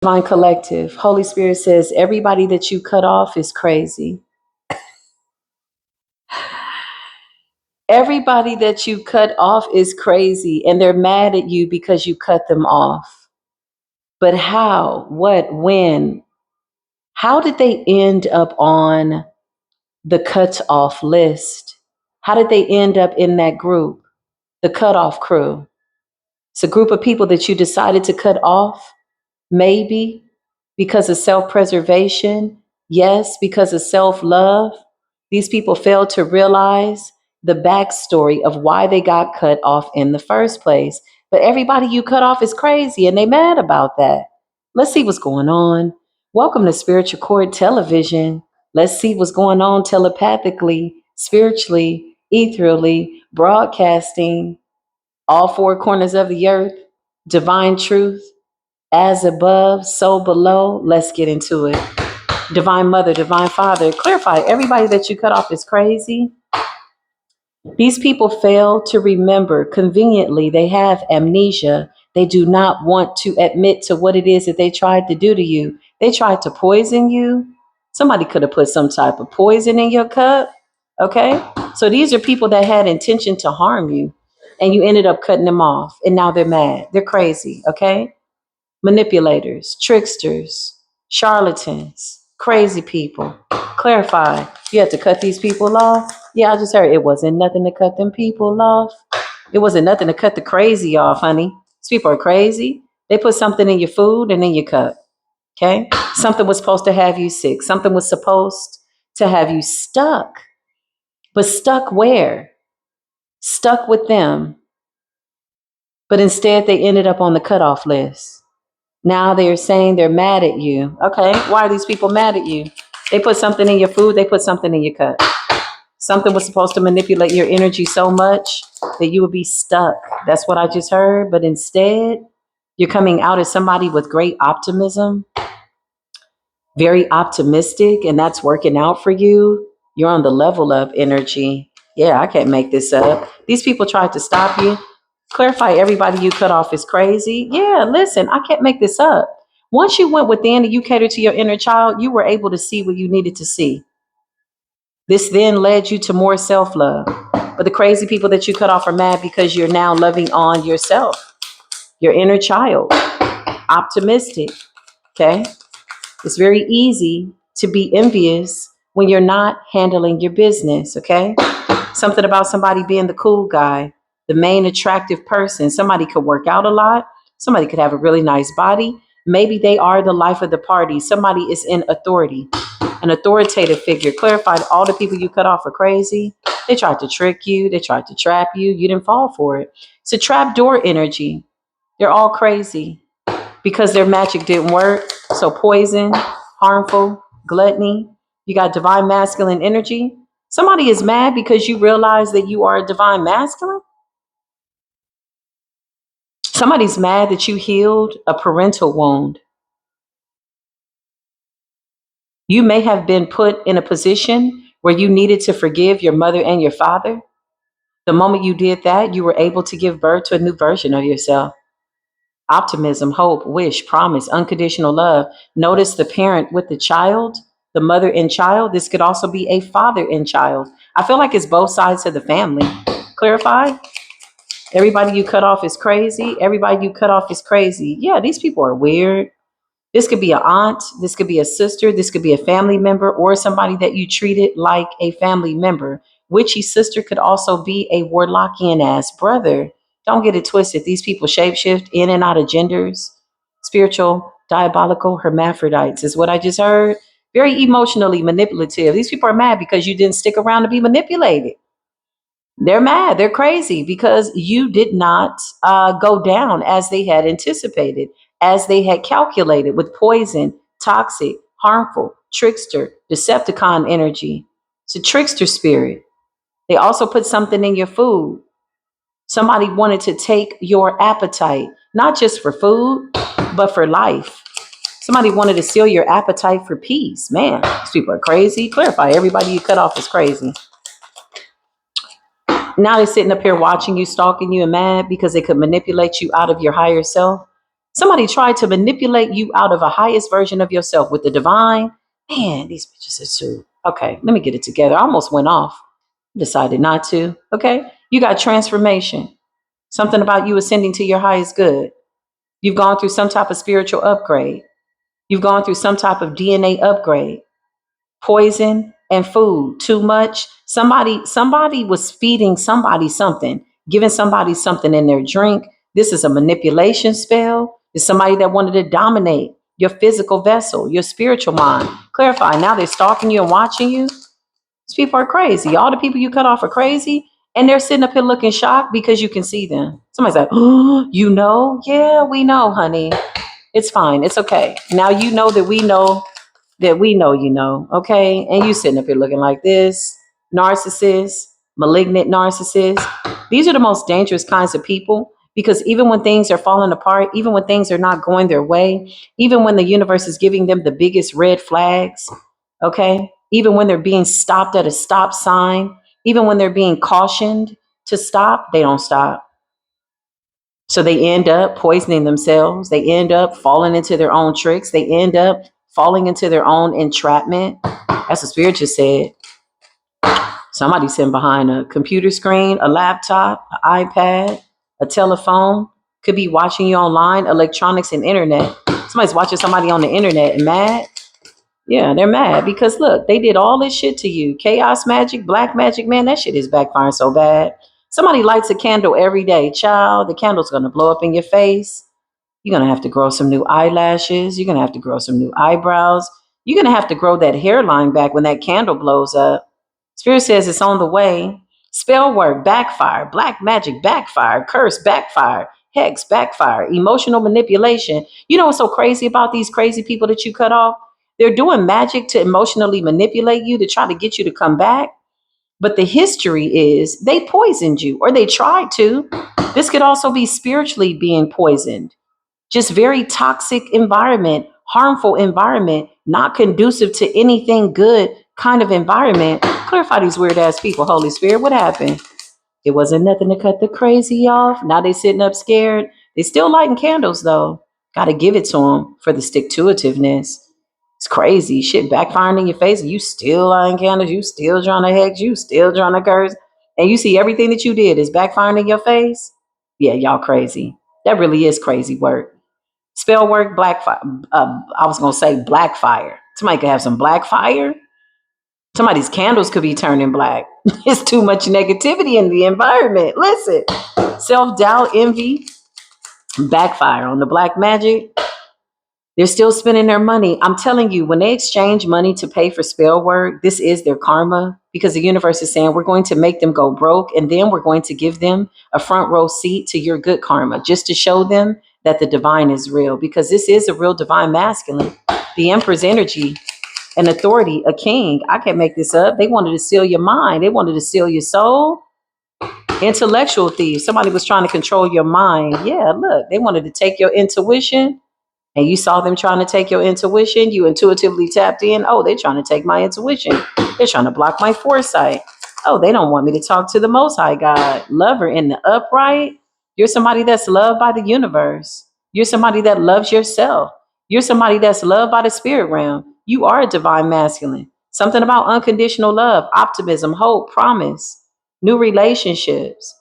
Divine Collective. Holy Spirit says everybody that you cut off is crazy. Everybody that you cut off is crazy, and they're mad at you because you cut them off. But how, what, when? How did they end up on the cut off list? How did they end up in that group, the cutoff crew? It's a group of people that you decided to cut off, maybe because of self preservation. Yes, because of self love. These people failed to realize the backstory of why they got cut off in the first place. But everybody you cut off is crazy and they mad about that. Let's see what's going on. Welcome to Spiritual Court Television. Let's see what's going on telepathically, spiritually, ethereally, broadcasting all four corners of the earth, divine truth, as above, so below. Let's get into it. Divine Mother, Divine Father, clarify everybody that you cut off is crazy. These people fail to remember conveniently. They have amnesia. They do not want to admit to what it is that they tried to do to you. They tried to poison you. Somebody could have put some type of poison in your cup. Okay. So these are people that had intention to harm you and you ended up cutting them off. And now they're mad. They're crazy. Okay. Manipulators, tricksters, charlatans, crazy people. Clarify. You had to cut these people off? Yeah, I just heard it wasn't nothing to cut them people off. It wasn't nothing to cut the crazy off, honey. These people are crazy. They put something in your food and in your cup. Okay? Something was supposed to have you sick. Something was supposed to have you stuck. But stuck where? Stuck with them. But instead, they ended up on the cutoff list. Now they're saying they're mad at you. Okay, why are these people mad at you? They put something in your food, they put something in your cup. Something was supposed to manipulate your energy so much that you would be stuck. That's what I just heard. But instead, you're coming out as somebody with great optimism, very optimistic, and that's working out for you. You're on the level up energy. Yeah, I can't make this up. These people tried to stop you. Clarify everybody you cut off is crazy. Yeah, listen, I can't make this up. Once you went within and you catered to your inner child, you were able to see what you needed to see. This then led you to more self love. But the crazy people that you cut off are mad because you're now loving on yourself, your inner child, optimistic. Okay. It's very easy to be envious when you're not handling your business. Okay. Something about somebody being the cool guy, the main attractive person. Somebody could work out a lot. Somebody could have a really nice body. Maybe they are the life of the party. Somebody is in authority, an authoritative figure. Clarified all the people you cut off are crazy. They tried to trick you. They tried to trap you. You didn't fall for it. It's a trap door energy. They're all crazy because their magic didn't work. So poison, harmful, gluttony. You got divine masculine energy. Somebody is mad because you realize that you are a divine masculine. Somebody's mad that you healed a parental wound. You may have been put in a position where you needed to forgive your mother and your father. The moment you did that, you were able to give birth to a new version of yourself. Optimism, hope, wish, promise, unconditional love. Notice the parent with the child, the mother and child. This could also be a father and child. I feel like it's both sides of the family. Clarify? Everybody you cut off is crazy. Everybody you cut off is crazy. Yeah, these people are weird. This could be an aunt. This could be a sister. This could be a family member or somebody that you treated like a family member. Witchy sister could also be a warlockian ass brother. Don't get it twisted. These people shapeshift in and out of genders. Spiritual, diabolical hermaphrodites is what I just heard. Very emotionally manipulative. These people are mad because you didn't stick around to be manipulated. They're mad. They're crazy because you did not go down as they had anticipated, as they had calculated with poison, toxic, harmful, trickster, Decepticon energy. It's a trickster spirit. They also put something in your food. Somebody wanted to take your appetite, not just for food, but for life. Somebody wanted to steal your appetite for peace. Man, these people are crazy. Clarify, everybody you cut off is crazy. Now they're sitting up here watching you, stalking you, and mad because they could manipulate you out of your higher self. Somebody tried to manipulate you out of a highest version of yourself with the divine. Man, these bitches are too. Okay, let me get it together. I almost went off. Decided not to. Okay, you got transformation. Something about you ascending to your highest good. You've gone through some type of spiritual upgrade. You've gone through some type of DNA upgrade. Poison and food, too much. Somebody was feeding somebody something, giving somebody something in their drink. This is a manipulation spell. It's somebody that wanted to dominate your physical vessel, your spiritual mind. Clarify. Now they're stalking you and watching you. These people are crazy. All the people you cut off are crazy. And they're sitting up here looking shocked because you can see them. Somebody's like, oh, you know? Yeah, we know, honey. It's fine. It's okay. Now you know that we know, you know, okay? And you sitting up here looking like this, narcissist, malignant narcissist. These are the most dangerous kinds of people because even when things are falling apart, even when things are not going their way, even when the universe is giving them the biggest red flags, okay? Even when they're being stopped at a stop sign, even when they're being cautioned to stop, they don't stop. So they end up poisoning themselves. They end up falling into their own tricks. They end up falling into their own entrapment. That's what Spirit just said. Somebody sitting behind a computer screen, a laptop, an iPad, a telephone, could be watching you online, electronics and internet. Somebody's watching somebody on the internet and mad. Yeah, they're mad because look, they did all this shit to you. Chaos magic, black magic, man, that shit is backfiring so bad. Somebody lights a candle every day. Child, the candle's going to blow up in your face. You're going to have to grow some new eyelashes. You're going to have to grow some new eyebrows. You're going to have to grow that hairline back when that candle blows up. Spirit says it's on the way. Spell work, backfire. Black magic, backfire. Curse, backfire. Hex, backfire. Emotional manipulation. You know what's so crazy about these crazy people that you cut off? They're doing magic to emotionally manipulate you to try to get you to come back. But the history is they poisoned you or they tried to. This could also be spiritually being poisoned. Just very toxic environment, harmful environment, not conducive to anything good kind of environment. Clarify these weird ass people, Holy Spirit. What happened? It wasn't nothing to cut the crazy off. Now they sitting up scared. They still lighting candles though. Got to give it to them for the stick to itiveness. It's crazy. Shit backfiring in your face. And you still lighting candles. You still trying to hex. You still trying to curse. And you see everything that you did is backfiring in your face. Yeah, y'all crazy. That really is crazy work. Spell work, black fire. I was going to say black fire. Somebody could have some black fire. Somebody's candles could be turning black. It's too much negativity in the environment. Listen, self-doubt, envy, backfire on the black magic. They're still spending their money. I'm telling you, when they exchange money to pay for spell work, this is their karma because the universe is saying we're going to make them go broke and then we're going to give them a front row seat to your good karma just to show them that the divine is real because this is a real divine masculine. The Emperor's energy, an authority, a king. I can't make this up. They wanted to steal your mind. They wanted to steal your soul. Intellectual thieves. Somebody was trying to control your mind. Yeah, look, they wanted to take your intuition and you saw them trying to take your intuition, you intuitively tapped in. Oh, they're trying to take my intuition. They're trying to block my foresight. Oh, they don't want me to talk to the Most High God. Lover in the upright. You're somebody that's loved by the universe. You're somebody that loves yourself. You're somebody that's loved by the spirit realm. You are a divine masculine. Something about unconditional love, optimism, hope, promise, new relationships,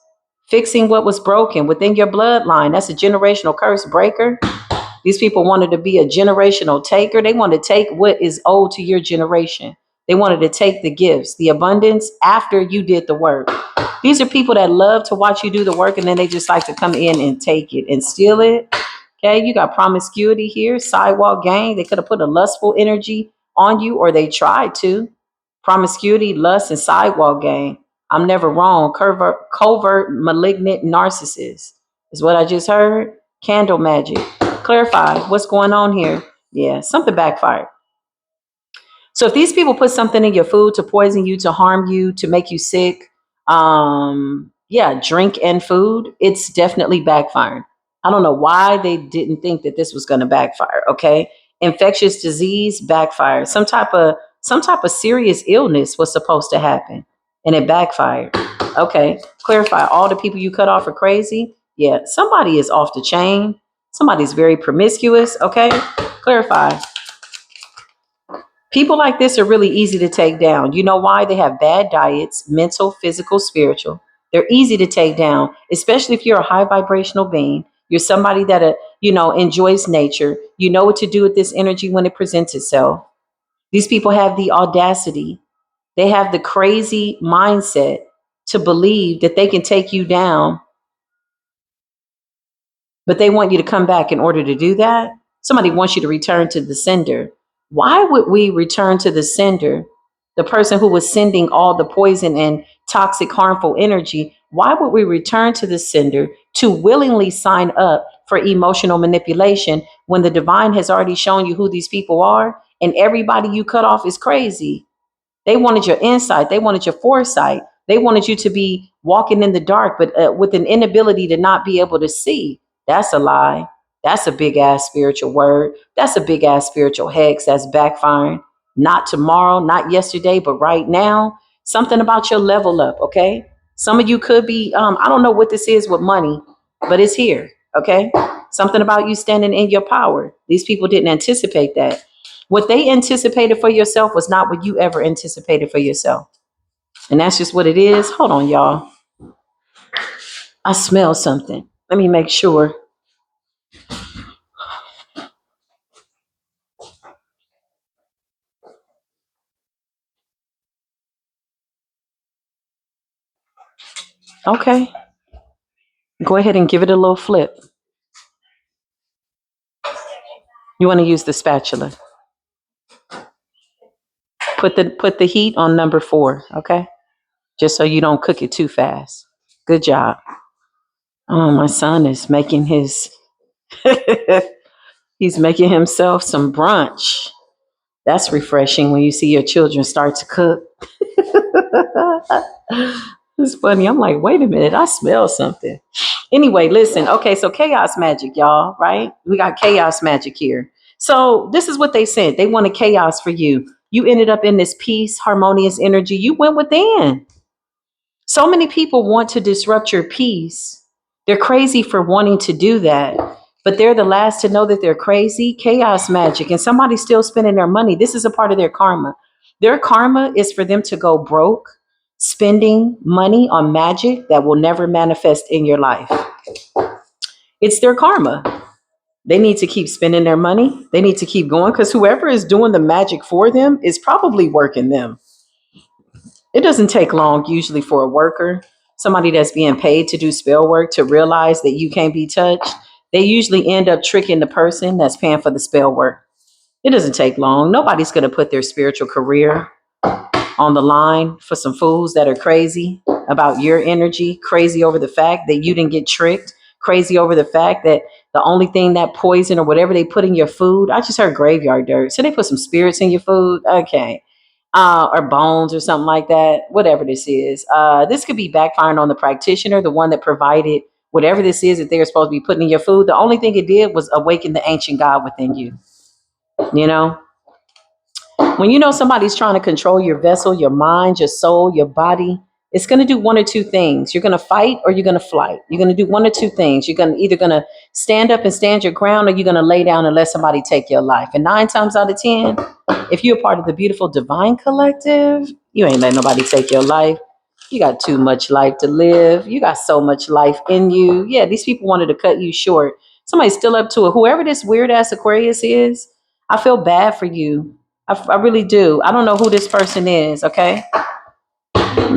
fixing what was broken within your bloodline. That's a generational curse breaker. These people wanted to be a generational taker. They wanted to take what is owed to your generation. They wanted to take the gifts, the abundance after you did the work. These are people that love to watch you do the work and then they just like to come in and take it and steal it. Okay, you got promiscuity here, sidewalk gang. They could have put a lustful energy on you or they tried to. Promiscuity, lust, and sidewalk gang. I'm never wrong. Covert malignant narcissist is what I just heard. Candle magic. Clarify what's going on here. Yeah, something backfired. So if these people put something in your food to poison you, to harm you, to make you sick, yeah, drink and food, it's definitely backfiring. I don't know why they didn't think that this was going to backfire. Okay, infectious disease backfired. Some type of serious illness was supposed to happen, and it backfired. Okay, clarify. All the people you cut off are crazy. Yeah, somebody is off the chain. Somebody's very promiscuous. Okay. Clarify. People like this are really easy to take down. You know why? They have bad diets, mental, physical, spiritual. They're easy to take down, especially if you're a high vibrational being. You're somebody that, enjoys nature. You know what to do with this energy when it presents itself. These people have the audacity. They have the crazy mindset to believe that they can take you down, but they want you to come back in order to do that. Somebody wants you to return to the sender. Why would we return to the sender, the person who was sending all the poison and toxic, harmful energy? Why would we return to the sender to willingly sign up for emotional manipulation when the divine has already shown you who these people are and everybody you cut off is crazy? They wanted your insight. They wanted your foresight. They wanted you to be walking in the dark, but with an inability to not be able to see. That's a lie. That's a big ass spiritual word. That's a big ass spiritual hex that's backfiring. Not tomorrow, not yesterday, but right now. Something about your level up, okay? Some of you could be, I don't know what this is with money, but it's here, okay? Something about you standing in your power. These people didn't anticipate that. What they anticipated for yourself was not what you ever anticipated for yourself. And that's just what it is. Hold on, y'all. I smell something. Let me make sure. Okay. Go ahead and give it a little flip. You want to use the spatula. Put the heat on number 4, okay? Just so you don't cook it too fast. Good job. Oh, my son is making his he's making himself some brunch. That's refreshing when you see your children start to cook. It's funny. I'm like, wait a minute, I smell something. Anyway, listen. Okay, so chaos magic, y'all, right? We got chaos magic here. So this is what they said. They wanted chaos for you. You ended up in this peace, harmonious energy. You went within. So many people want to disrupt your peace. They're crazy for wanting to do that, but they're the last to know that they're crazy. Chaos magic, and somebody's still spending their money. This is a part of their karma. Their karma is for them to go broke, spending money on magic that will never manifest in your life. It's their karma. They need to keep spending their money. They need to keep going because whoever is doing the magic for them is probably working them. It doesn't take long usually for a worker, somebody that's being paid to do spell work, to realize that you can't be touched. They usually end up tricking the person that's paying for the spell work. It doesn't take long. Nobody's going to put their spiritual career on the line for some fools that are crazy about your energy, crazy over the fact that you didn't get tricked, crazy over the fact that the only thing, that poison or whatever they put in your food, I just heard graveyard dirt. So they put some spirits in your food. Okay. Or bones or something like that, whatever this is. This could be backfiring on the practitioner, the one that provided whatever this is that they're supposed to be putting in your food. The only thing it did was awaken the ancient God within you. You know, when you know somebody's trying to control your vessel, your mind, your soul, your body, it's going to do one or two things. You're going to fight or you're going to flight. You're going to do one or two things. You're going to either going to stand up and stand your ground, or you're going to lay down and let somebody take your life. And 9 times out of 10, if you're a part of the beautiful divine collective, you ain't letting nobody take your life. You got too much life to live. You got so much life in you. Yeah, these people wanted to cut you short. Somebody's still up to it. Whoever this weird ass Aquarius is, I feel bad for you. I really do. I don't know who this person is, okay?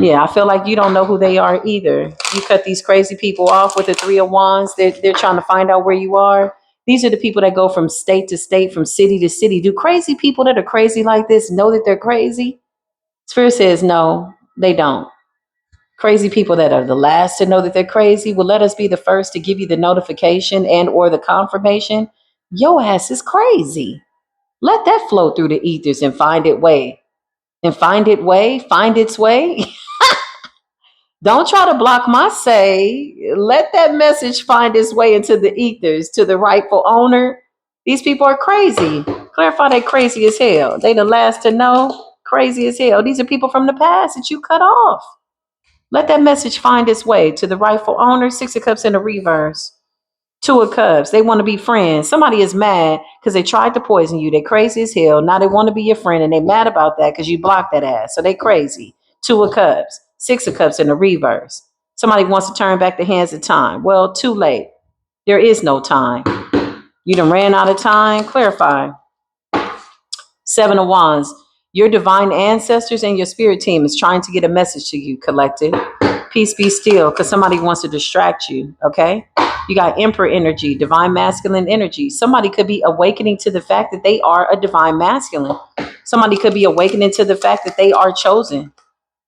Yeah, I feel like you don't know who they are either. You cut these crazy people off with the 3 of Wands. They're trying to find out where you are. These are the people that go from state to state, from city to city. Do crazy people that are crazy like this know that they're crazy? Spirit says no, they don't. Crazy people that are the last to know that they're crazy will let us be the first to give you the notification and or the confirmation. Your ass is crazy. Let that flow through the ethers and find its way. Find its way. Don't try to block my say. Let that message find its way into the ethers to the rightful owner. These people are crazy. Clarify, they crazy as hell. They the last to know. Crazy as hell. These are people from the past that you cut off. Let that message find its way to the rightful owner. 6 of Cups in the reverse. Two of Cups. They want to be friends. Somebody is mad because they tried to poison you. They crazy as hell. Now they want to be your friend and they mad about that because you blocked that ass. So they crazy. Two of Cups. Six of Cups in the reverse. Somebody wants to turn back the hands of time. Well, too late. There is no time. You done ran out of time. Clarify. Seven of Wands. Your divine ancestors and your spirit team is trying to get a message to you, collective. Peace be still, because somebody wants to distract you, okay? You got Emperor energy, divine masculine energy. Somebody could be awakening to the fact that they are a divine masculine. Somebody could be awakening to the fact that they are chosen,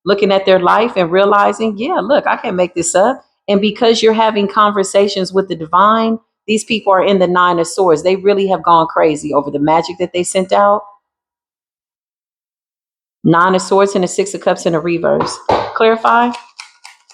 looking at their life and realizing, yeah, look, I can't make this up. And because you're having conversations with the divine, these people are in the Nine of Swords. They really have gone crazy over the magic that they sent out. Nine of Swords and the Six of Cups in a reverse. Clarify.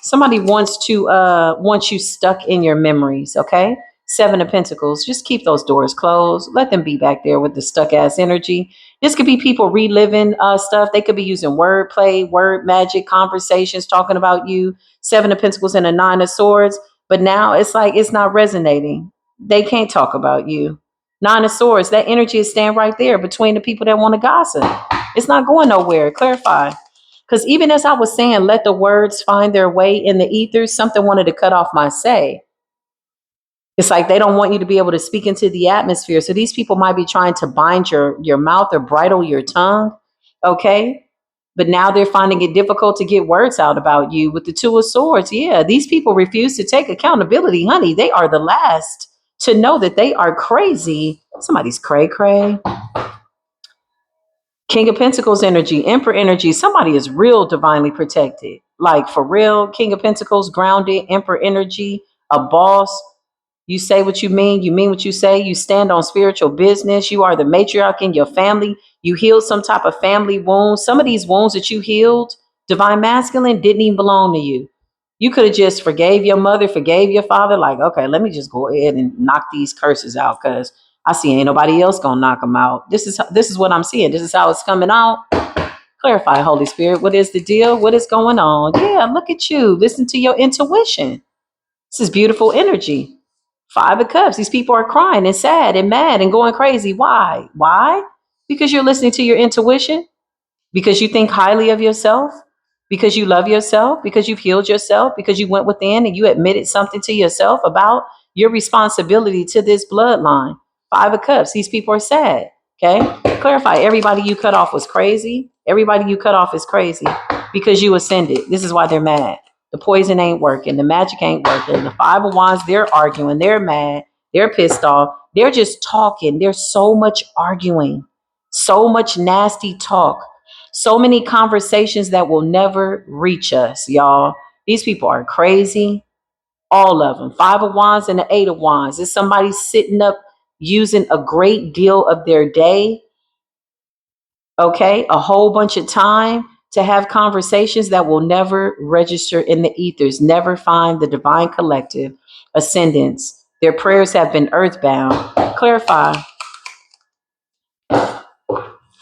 Somebody wants you stuck in your memories, okay? Seven of Pentacles. Just keep those doors closed. Let them be back there with the stuck ass energy. This could be people reliving stuff. They could be using wordplay, word magic, conversations, talking about you. Seven of Pentacles and a Nine of Swords. But now it's like it's not resonating. They can't talk about you. Nine of Swords, that energy is staying right there between the people that want to gossip. It's not going nowhere. Clarify. Because even as I was saying, let the words find their way in the ethers, something wanted to cut off my say. It's like they don't want you to be able to speak into the atmosphere. So these people might be trying to bind your mouth or bridle your tongue. Okay. But now they're finding it difficult to get words out about you with the Two of Swords. Yeah, these people refuse to take accountability, honey. They are the last to know that they are crazy. Somebody's cray cray. King of Pentacles energy, Emperor energy. Somebody is real divinely protected. Like for real, King of Pentacles, grounded, Emperor energy, a boss. You say what you mean what you say. You stand on spiritual business. You are the matriarch in your family. You healed some type of family wound. Some of these wounds that you healed, divine masculine, didn't even belong to you. You could have just forgave your mother, forgave your father. Like, okay, let me just go ahead and knock these curses out because I see ain't nobody else gonna knock them out. This is what I'm seeing. This is how it's coming out. Clarify, Holy Spirit. What is the deal? What is going on? Yeah, look at you. Listen to your intuition. This is beautiful energy. Five of Cups. These people are crying and sad and mad and going crazy. Why? Why? Because you're listening to your intuition, because you think highly of yourself, because you love yourself, because you've healed yourself, because you went within and you admitted something to yourself about your responsibility to this bloodline. Five of Cups. These people are sad. Okay. Clarify. Everybody you cut off was crazy. Everybody you cut off is crazy because you ascended. This is why they're mad. The poison ain't working. The magic ain't working. The Five of Wands, they're arguing. They're mad. They're pissed off. They're just talking. There's so much arguing, so much nasty talk, so many conversations that will never reach us, y'all. These people are crazy. All of them. Five of Wands and the Eight of Wands. Is somebody sitting up using a great deal of their day, okay, a whole bunch of time to have conversations that will never register in the ethers, never find the divine collective ascendance. Their prayers have been earthbound. Clarify.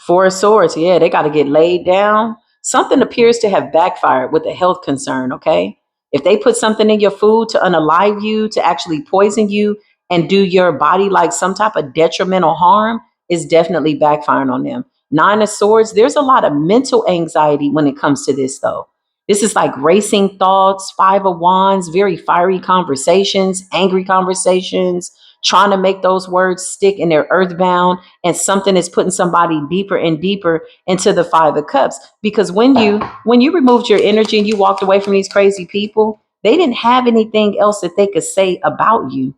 Four of Swords, yeah, they got to get laid down. Something appears to have backfired with a health concern, okay? If they put something in your food to unalive you, to actually poison you and do your body like some type of detrimental harm, is definitely backfiring on them. Nine of Swords, there's a lot of mental anxiety when it comes to this, though. This is like racing thoughts. Five of Wands, very fiery conversations, angry conversations, trying to make those words stick and they're earthbound, and something is putting somebody deeper and deeper into the Five of Cups. Because when you removed your energy and you walked away from these crazy people, they didn't have anything else that they could say about you.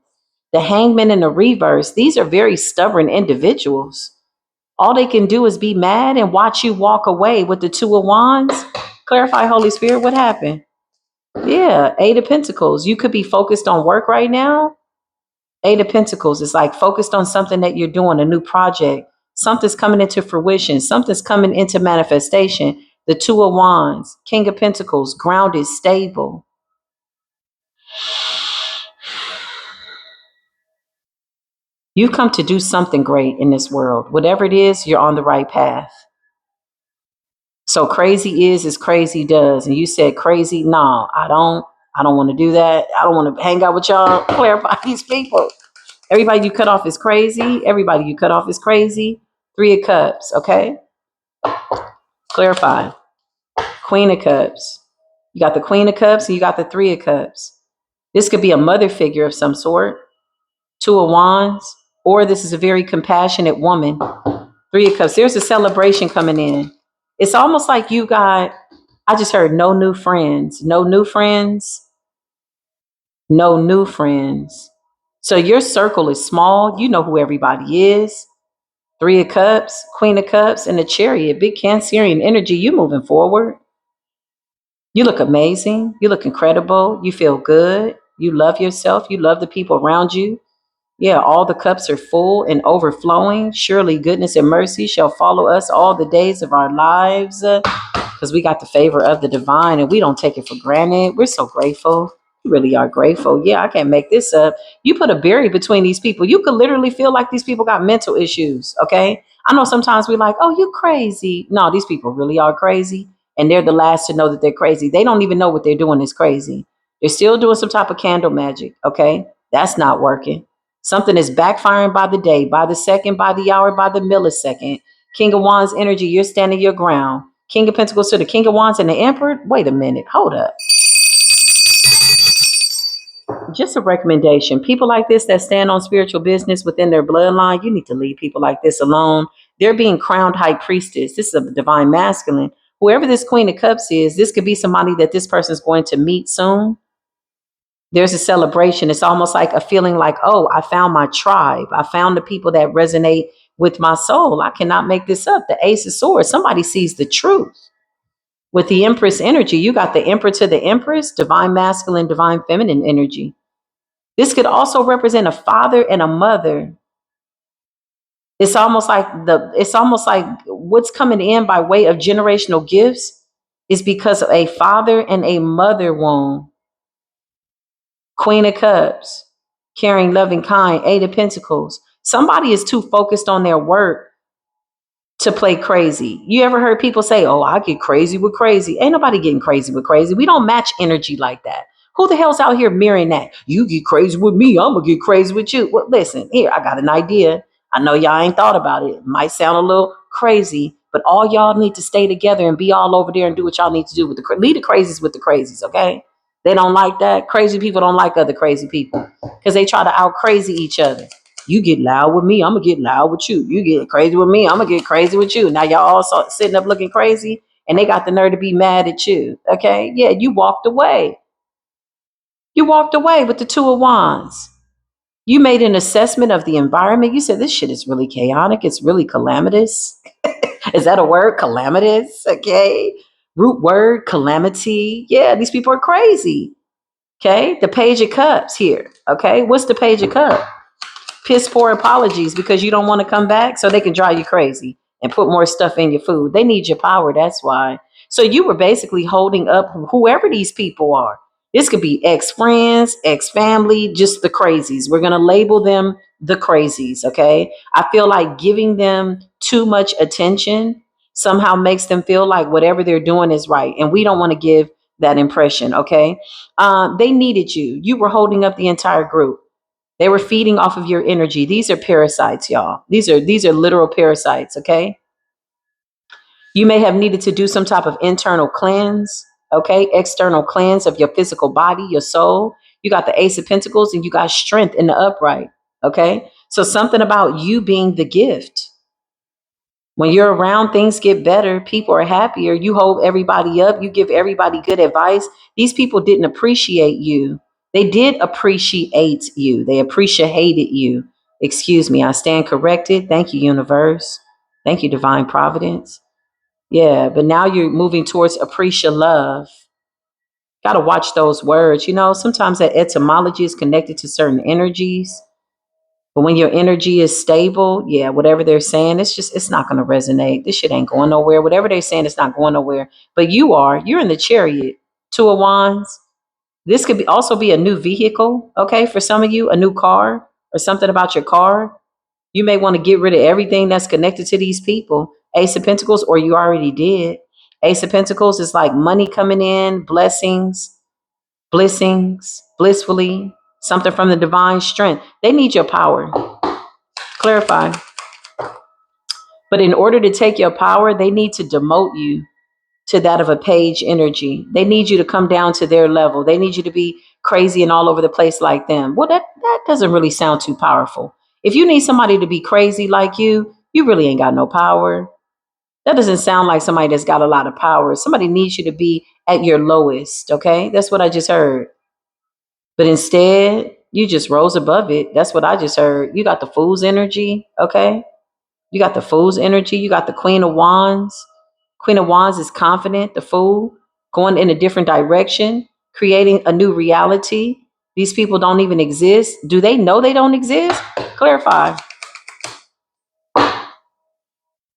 The Hangman and the Reverse, these are very stubborn individuals. All they can do is be mad and watch you walk away with the Two of Wands. Clarify, Holy Spirit, what happened? Yeah, Eight of Pentacles. You could be focused on work right now. Eight of Pentacles is like focused on something that you're doing, a new project. Something's coming into fruition. Something's coming into manifestation. The Two of Wands, King of Pentacles, grounded, stable. You've come to do something great in this world. Whatever it is, you're on the right path. So crazy is as crazy does. And you said crazy, no, I don't. I don't want to do that. I don't want to hang out with y'all. Clarify these people. Everybody you cut off is crazy. Everybody you cut off is crazy. Three of Cups, okay? Clarify. Queen of Cups. You got the Queen of Cups and you got the Three of Cups. This could be a mother figure of some sort. Two of Wands. Or this is a very compassionate woman. Three of Cups. There's a celebration coming in. It's almost like you got, I just heard no new friends. No new friends. No new friends. So your circle is small. You know who everybody is. Three of Cups, Queen of Cups, and the Chariot. Big Cancerian energy. You moving forward. You look amazing. You look incredible. You feel good. You love yourself. You love the people around you. Yeah, all the cups are full and overflowing. Surely goodness and mercy shall follow us all the days of our lives. Because we got the favor of the divine and we don't take it for granted. We're so grateful. We really are grateful. Yeah, I can't make this up. You put a barrier between these people. You could literally feel like these people got mental issues. Okay. I know sometimes we're like, oh, you crazy. No, these people really are crazy. And they're the last to know that they're crazy. They don't even know what they're doing is crazy. They're still doing some type of candle magic. Okay. That's not working. Something is backfiring by the day, by the second, by the hour, by the millisecond. King of Wands energy, you're standing your ground. King of Pentacles to the King of Wands and the Emperor. Wait a minute. Hold up. Just a recommendation. People like this that stand on spiritual business within their bloodline, you need to leave people like this alone. They're being crowned high priestess. This is a divine masculine. Whoever this Queen of Cups is, this could be somebody that this person is going to meet soon. There's a celebration. It's almost like a feeling like, oh, I found my tribe. I found the people that resonate with my soul. I cannot make this up. The Ace of Swords. Somebody sees the truth. With the Empress energy, you got the Emperor to the Empress, divine masculine, divine feminine energy. This could also represent a father and a mother. It's almost like what's coming in by way of generational gifts is because of a father and a mother womb. Queen of Cups, caring, loving, kind, Eight of Pentacles. Somebody is too focused on their work to play crazy. You ever heard people say, oh, I get crazy with crazy? Ain't nobody getting crazy with crazy. We don't match energy like that. Who the hell's out here mirroring that? You get crazy with me, I'm gonna get crazy with you. Well, listen, here, I got an idea. I know y'all ain't thought about it. It might sound a little crazy, but all y'all need to stay together and be all over there and do what y'all need to do with lead the crazies with the crazies, okay? They don't like that. Crazy people don't like other crazy people because they try to out crazy each other. You get loud with me, I'm gonna get loud with you. You get crazy with me, I'm gonna get crazy with you. Now y'all all sitting up looking crazy, and they got the nerve to be mad at you. Okay, yeah, you walked away. You walked away with the Two of Wands. You made an assessment of the environment. You said this shit is really chaotic. It's really calamitous. Is that a word? Calamitous. Okay. Root word calamity. Yeah, these people are crazy. Okay. The Page of Cups here. Okay. What's the Page of Cups? Piss poor apologies because you don't want to come back so they can drive you crazy and put more stuff in your food. They need your power. That's why. So you were basically holding up whoever these people are. This could be ex-friends, ex-family, just the crazies. We're going to label them the crazies. Okay. I feel like giving them too much attention somehow makes them feel like whatever they're doing is right. And we don't want to give that impression. Okay. They needed you. You were holding up the entire group. They were feeding off of your energy. These are parasites, y'all. These are literal parasites, okay? You may have needed to do some type of internal cleanse, okay? External cleanse of your physical body, your soul. You got the Ace of Pentacles and you got strength in the upright, okay? So something about you being the gift. When you're around, things get better. People are happier. You hold everybody up. You give everybody good advice. These people didn't appreciate you. They did appreciate you. They appreciated you. Excuse me. I stand corrected. Thank you, universe. Thank you, divine providence. Yeah, but now you're moving towards appreciate love. Got to watch those words. You know, sometimes that etymology is connected to certain energies. But when your energy is stable, yeah, whatever they're saying, it's not going to resonate. This shit ain't going nowhere. Whatever they're saying, it's not going nowhere. But you're in the Chariot, Two of Wands. This could also be a new vehicle, okay, for some of you, a new car or something about your car. You may want to get rid of everything that's connected to these people. Ace of Pentacles, or you already did. Ace of Pentacles is like money coming in, blessings, blessings, blissfully, something from the divine strength. They need your power. Clarify. But in order to take your power, they need to demote you to that of a page energy. They need you to come down to their level. They need you to be crazy and all over the place like them. Well, that doesn't really sound too powerful. If you need somebody to be crazy like you really ain't got no power. That doesn't sound like somebody that's got a lot of power. Somebody needs you to be at your lowest, okay? That's what I just heard. But instead, you just rose above it. That's what I just heard. You got the fool's energy, okay? You got the fool's energy. You got the Queen of Wands. Queen of Wands is confident, the fool, going in a different direction, creating a new reality. These people don't even exist. Do they know they don't exist? Clarify.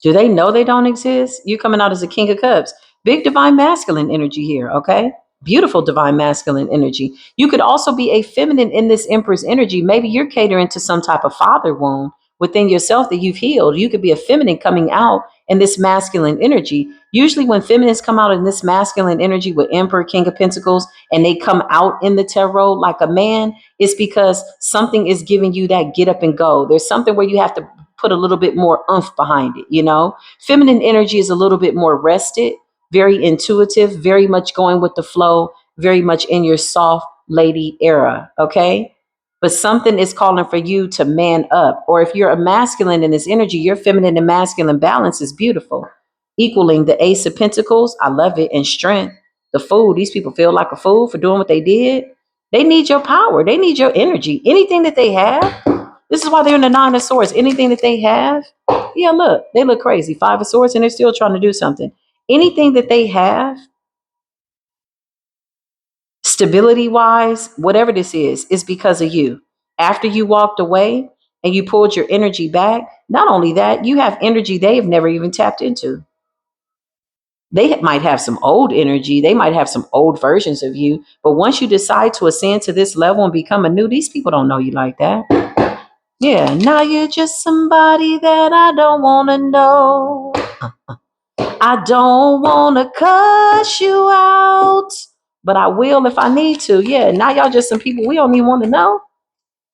Do they know they don't exist? You coming out as a King of Cups. Big divine masculine energy here, okay? Beautiful divine masculine energy. You could also be a feminine in this Empress energy. Maybe you're catering to some type of father wound within yourself that you've healed. You could be a feminine coming out in this masculine energy. Usually when feminines come out in this masculine energy with Emperor, King of Pentacles, and they come out in the tarot like a man, it's because something is giving you that get up and go. There's something where you have to put a little bit more oomph behind it, you know? Feminine energy is a little bit more rested, very intuitive, very much going with the flow, very much in your soft lady era, okay? But something is calling for you to man up. Or if you're a masculine in this energy, your feminine and masculine balance is beautiful. Equaling the Ace of Pentacles, I love it, and strength. The fool, these people feel like a fool for doing what they did. They need your power. They need your energy. Anything that they have, this is why they're in the Nine of Swords. Anything that they have, yeah, look, they look crazy. Five of Swords, and they're still trying to do something. Anything that they have, stability wise, whatever this is because of you. After you walked away and you pulled your energy back, not only that, you have energy they have never even tapped into. They might have some old energy, they might have some old versions of you, but once you decide to ascend to this level and become a new, these people don't know you like that. Yeah, now you're just somebody that I don't want to know. I don't want to cuss you out, but I will if I need to. Yeah, now y'all just some people we don't even want to know.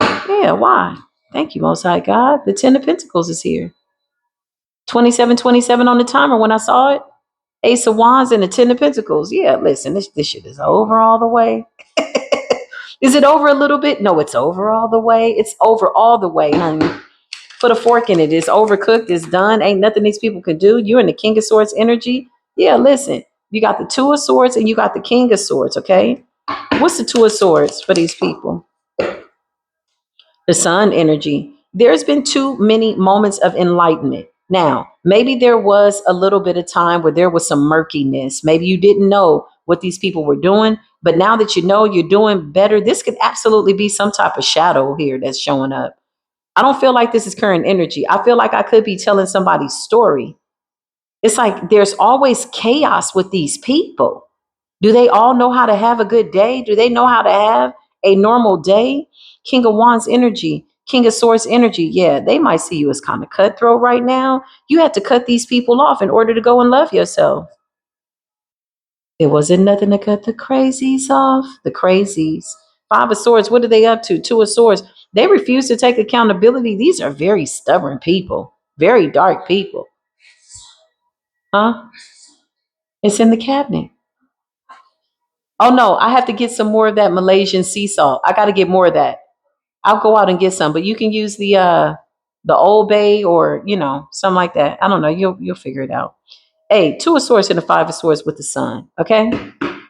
Yeah, why? Thank you, Most High God. The Ten of Pentacles is here. 2727 on the timer when I saw it. Ace of Wands and the Ten of Pentacles. Yeah, listen, this shit is over all the way. Is it over a little bit? No, it's over all the way. It's over all the way, honey. Put a fork in it. It's overcooked. It's done. Ain't nothing these people can do. You're in the King of Swords energy. Yeah, listen. You got the Two of Swords and you got the King of Swords, okay? What's the Two of Swords for these people? The Sun energy. There's been too many moments of enlightenment. Now, maybe there was a little bit of time where there was some murkiness. Maybe you didn't know what these people were doing, but now that you know you're doing better, this could absolutely be some type of shadow here that's showing up. I don't feel like this is current energy. I feel like I could be telling somebody's story. It's like there's always chaos with these people. Do they all know how to have a good day? Do they know how to have a normal day? King of Wands energy, King of Swords energy. Yeah, they might see you as kind of cutthroat right now. You had to cut these people off in order to go and love yourself. It wasn't nothing to cut the crazies off. The crazies. Five of Swords, what are they up to? Two of Swords. They refuse to take accountability. These are very stubborn people, very dark people. Huh? It's in the cabinet. Oh no, I have to get some more of that Malaysian sea salt. I got to get more of that. I'll go out and get some, but you can use the Old Bay or something like that. I don't know. You'll figure it out. Hey, Two of Swords and the Five of Swords with the Sun. Okay.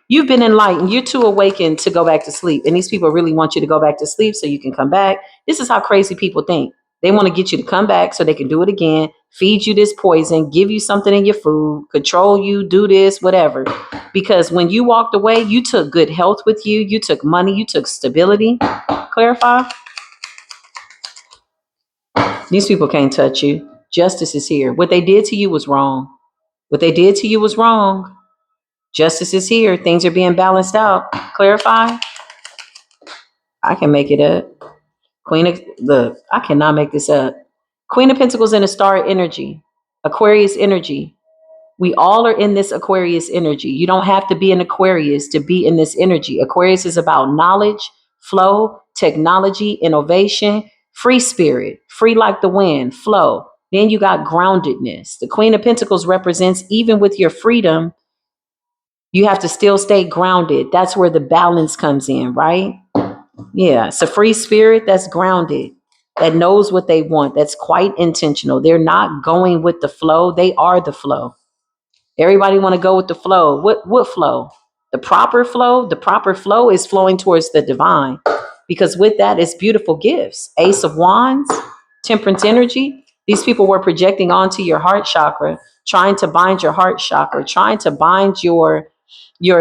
You've been enlightened. You're too awakened to go back to sleep. And these people really want you to go back to sleep so you can come back. This is how crazy people think. They want to get you to come back so they can do it again, feed you this poison, give you something in your food, control you, do this, whatever. Because when you walked away, you took good health with you. You took money. You took stability. Clarify. These people can't touch you. Justice is here. What they did to you was wrong. What they did to you was wrong. Justice is here. Things are being balanced out. Clarify. I can make it up. Look, I cannot make this up. Queen of Pentacles in a star energy. Aquarius energy. We all are in this Aquarius energy. You don't have to be an Aquarius to be in this energy. Aquarius is about knowledge, flow, technology, innovation, free spirit, free like the wind, flow. Then you got groundedness. The Queen of Pentacles represents, even with your freedom, you have to still stay grounded. That's where the balance comes in, right? Yeah, it's a free spirit that's grounded, that knows what they want, that's quite intentional. They're not going with the flow, they are the flow. Everybody want to go with the flow. What flow? The proper flow? The proper flow is flowing towards the divine. Because with that is beautiful gifts. Ace of Wands, temperance energy. These people were projecting onto your heart chakra, trying to bind your heart chakra, trying to bind your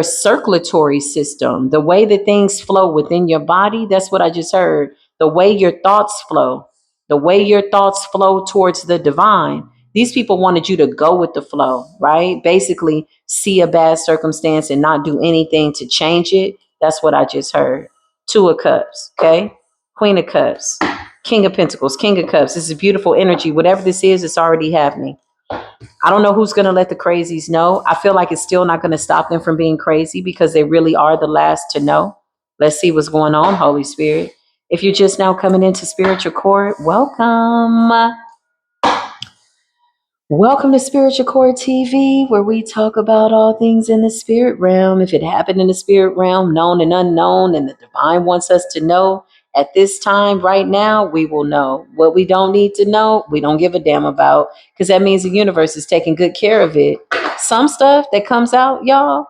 circulatory system, the way that things flow within your body. That's what I just heard. The way your thoughts flow, the way your thoughts flow towards the divine. These people wanted you to go with the flow, right? Basically, see a bad circumstance and not do anything to change it. That's what I just heard. Two of Cups, okay? Queen of Cups, King of Pentacles, King of Cups. This is beautiful energy. Whatever this is, it's already happening. I don't know who's going to let the crazies know. I feel like it's still not going to stop them from being crazy because they really are the last to know. Let's see what's going on, Holy Spirit. If you're just now coming into Spiritual Court, welcome. Welcome to Spiritual Core TV, where we talk about all things in the spirit realm. If it happened in the spirit realm, known and unknown, and the divine wants us to know at this time, right now, we will know. What we don't need to know, we don't give a damn about, because that means the universe is taking good care of it. Some stuff that comes out, y'all,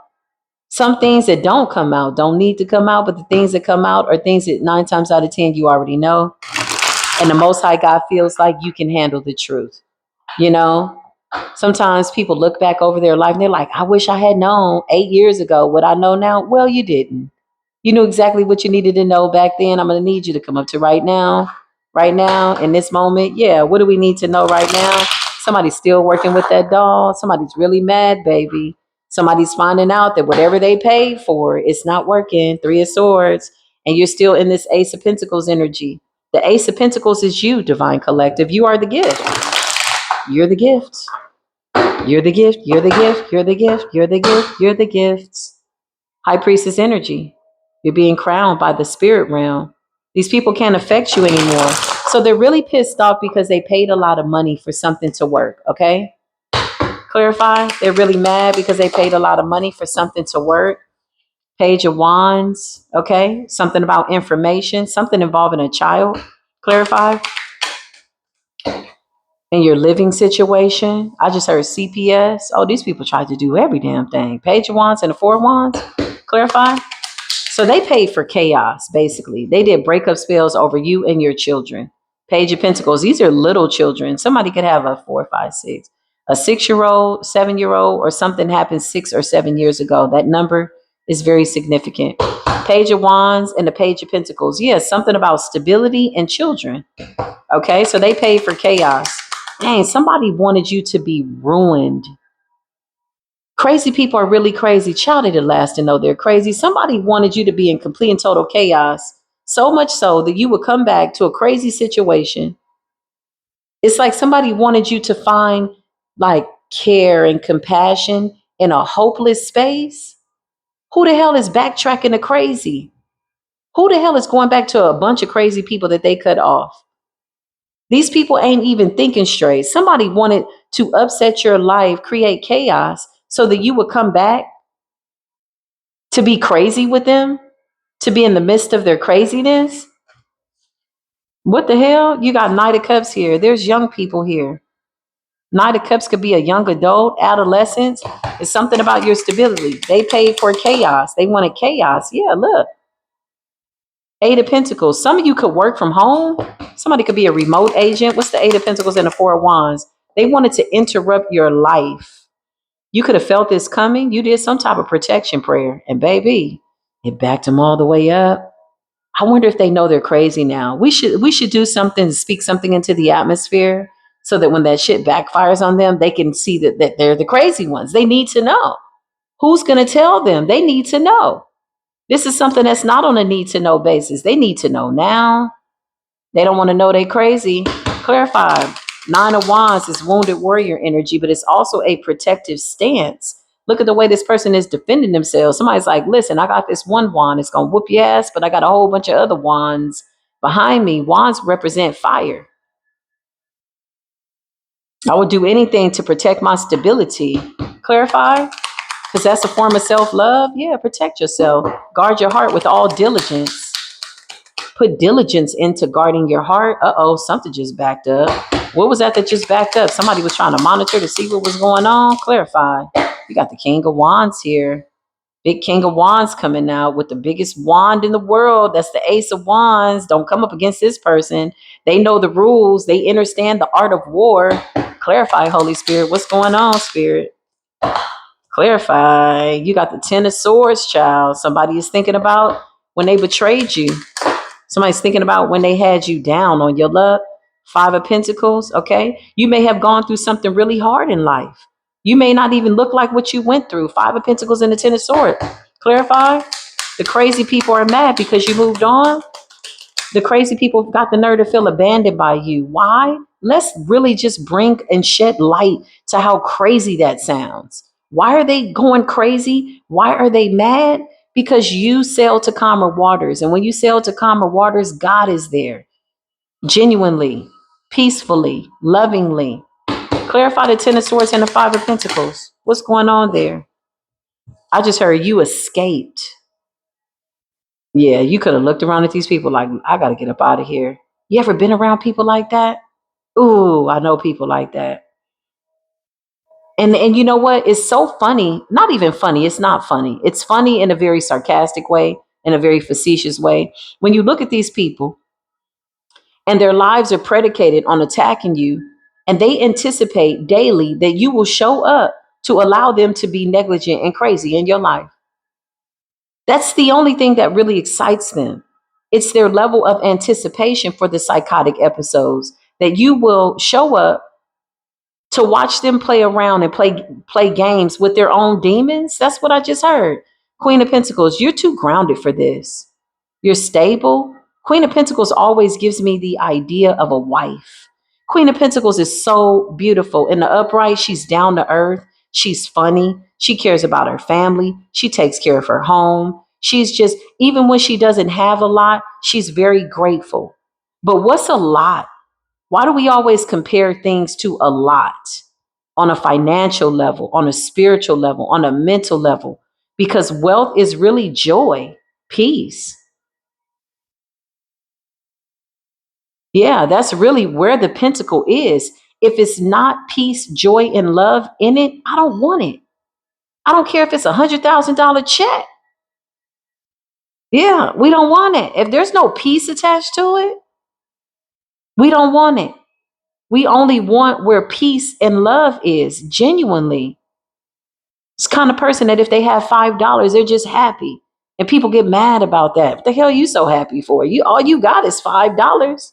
some things that don't come out don't need to come out, but the things that come out are things that 9 times out of 10 you already know. And the Most High God feels like you can handle the truth. You know, sometimes people look back over their life and they're like, I wish I had known 8 years ago what I know now. Well, you didn't. You knew exactly what you needed to know back then. I'm going to need you to come up to right now, in this moment. Yeah, what do we need to know right now? Somebody's still working with that doll. Somebody's really mad, baby. Somebody's finding out that whatever they paid for, it's not working. Three of Swords. And you're still in this Ace of Pentacles energy. The Ace of Pentacles is you, Divine Collective. You are the gift. You're the gift. You're the gift. You're the gift. You're the gift. You're the gift. You're the gift. High Priestess energy. You're being crowned by the spirit realm. These people can't affect you anymore. So they're really pissed off because they paid a lot of money for something to work. Okay? Clarify. They're really mad because they paid a lot of money for something to work. Page of Wands. Okay? Something about information. Something involving a child. Clarify. In your living situation. I just heard CPS. Oh, these people tried to do every damn thing. Page of Wands and the Four of Wands. Clarify. So they paid for chaos, basically. They did breakup spells over you and your children. Page of Pentacles. These are little children. Somebody could have a 4, 5, 6, a 6-year-old, 7-year-old, or something happened 6 or 7 years ago. That number is very significant. Page of Wands and the Page of Pentacles. Yes, something about stability and children. Okay, so they paid for chaos. Dang, somebody wanted you to be ruined. Crazy people are really crazy. Child, it last to know they're crazy. Somebody wanted you to be in complete and total chaos, so much so that you would come back to a crazy situation. It's like somebody wanted you to find like care and compassion in a hopeless space. Who the hell is backtracking to crazy? Who the hell is going back to a bunch of crazy people that they cut off? These people ain't even thinking straight. Somebody wanted to upset your life, create chaos so that you would come back to be crazy with them, to be in the midst of their craziness. What the hell? You got Knight of Cups here. There's young people here. Knight of Cups could be a young adult, adolescence. It's something about your stability. They paid for chaos. They wanted chaos. Yeah, look. 8 of Pentacles. Some of you could work from home. Somebody could be a remote agent. What's the 8 of Pentacles and the 4 of Wands? They wanted to interrupt your life. You could have felt this coming. You did some type of protection prayer. And baby, it backed them all the way up. I wonder if they know they're crazy now. We should do something, speak something into the atmosphere so that when that shit backfires on them, they can see that they're the crazy ones. They need to know. Who's going to tell them? They need to know. This is something that's not on a need to know basis. They need to know now. They don't want to know they crazy. Clarify. Nine of Wands is wounded warrior energy, but it's also a protective stance. Look at the way this person is defending themselves. Somebody's like, listen, I got this one wand. It's going to whoop your ass, but I got a whole bunch of other wands behind me. Wands represent fire. I would do anything to protect my stability. Clarify? Because that's a form of self-love. Yeah, protect yourself. Guard your heart with all diligence. Put diligence into guarding your heart. Uh-oh, something just backed up. What was that just backed up? Somebody was trying to monitor to see what was going on. Clarify. You got the King of Wands here. Big King of Wands coming out with the biggest wand in the world. That's the Ace of Wands. Don't come up against this person. They know the rules. They understand the art of war. Clarify, Holy Spirit. What's going on, Spirit? Clarify. You got the Ten of Swords, child. Somebody is thinking about when they betrayed you. Somebody's thinking about when they had you down on your luck. Five of Pentacles, okay? You may have gone through something really hard in life. You may not even look like what you went through. Five of Pentacles and the Ten of Swords. Clarify. The crazy people are mad because you moved on. The crazy people got the nerve to feel abandoned by you. Why? Let's really just bring and shed light to how crazy that sounds. Why are they going crazy? Why are they mad? Because you sail to calmer waters. And when you sail to calmer waters, God is there. Genuinely, peacefully, lovingly. Clarify the Ten of Swords and the Five of Pentacles. What's going on there? I just heard you escaped. Yeah, you could have looked around at these people like, I got to get up out of here. You ever been around people like that? Ooh, I know people like that. And you know what? It's so funny. Not even funny. It's not funny. It's funny in a very sarcastic way, in a very facetious way. When you look at these people and their lives are predicated on attacking you, and they anticipate daily that you will show up to allow them to be negligent and crazy in your life. That's the only thing that really excites them. It's their level of anticipation for the psychotic episodes that you will show up to watch them play around and play games with their own demons. That's what I just heard. Queen of Pentacles, you're too grounded for this. You're stable. Queen of Pentacles always gives me the idea of a wife. Queen of Pentacles is so beautiful. In the upright, she's down to earth. She's funny. She cares about her family. She takes care of her home. She's just, even when she doesn't have a lot, she's very grateful. But what's a lot? Why do we always compare things to a lot on a financial level, on a spiritual level, on a mental level? Because wealth is really joy, peace. Yeah, that's really where the pentacle is. If it's not peace, joy, and love in it, I don't want it. I don't care if it's $100,000 check. Yeah, we don't want it. If there's no peace attached to it, we don't want it. We only want where peace and love is, genuinely. It's the kind of person that if they have $5, they're just happy. And people get mad about that. What the hell are you so happy for? You all you got is $5.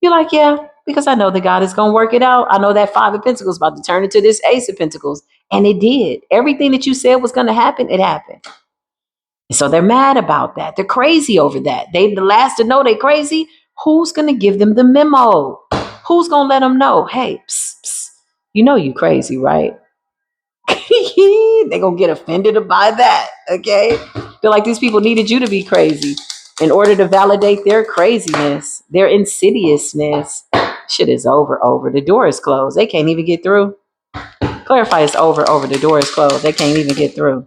You're like, yeah, because I know that God is gonna work it out. I know that Five of Pentacles is about to turn into this Ace of Pentacles. And it did. Everything that you said was gonna happen, it happened. And so they're mad about that. They're crazy over that. They the last to know they crazy. Who's gonna give them the memo? Who's gonna let them know? Hey, psst, psst, you know you crazy, right? They're gonna get offended by that. Okay. Feel like these people needed you to be crazy in order to validate their craziness, their insidiousness. Shit is over. The door is closed. They can't even get through. Clarify it's over. The door is closed. They can't even get through.